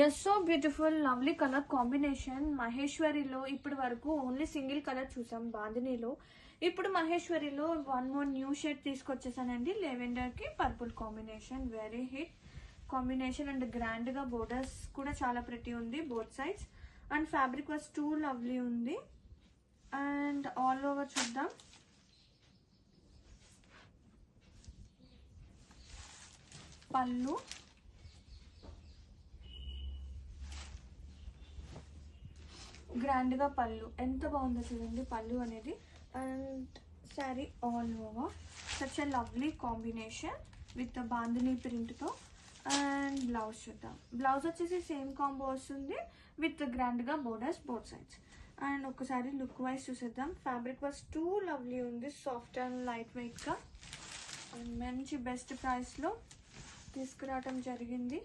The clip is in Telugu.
Yes, so beautiful, lovely colour combination. మహేశ్వరిలో ఇప్పటి వరకు ఓన్లీ సింగిల్ కలర్ చూసాం బాందినీలో. ఇప్పుడు మహేశ్వరిలో వన్ మోర్ న్యూ షేడ్ తీసుకొచ్చేసానండి. లెవెండర్ కి purple combination, very hit combination. And grand గా బోర్డర్స్ కూడా చాలా ప్రిటీ ఉంది both sides. And fabric was too lovely ఉంది. అండ్ ఆల్ ఓవర్ చూద్దాం. పళ్ళు, గ్రాండ్ గా పళ్ళు ఎంత బాగుందో చూడండి పళ్ళు అనేది. And sari all over such a lovely combination with bandhani print తో. అండ్ బ్లౌజ్ చూద్దాం. బ్లౌజ్ వచ్చేసి సేమ్ కాంబో వస్తుంది విత్ గ్రాండ్ గా బోర్డర్స్ బోత్ సైడ్స్. అండ్ ఒకసారి లుక్ వైజ్ చూసేద్దాం. ఫ్యాబ్రిక్ వాజ్ టూ లవ్లీ ఉంది, సాఫ్ట్ అండ్ లైట్ వెయిట్ గా. అండ్ మంచి బెస్ట్ ప్రైస్ లో తీసుకురావటం జరిగింది.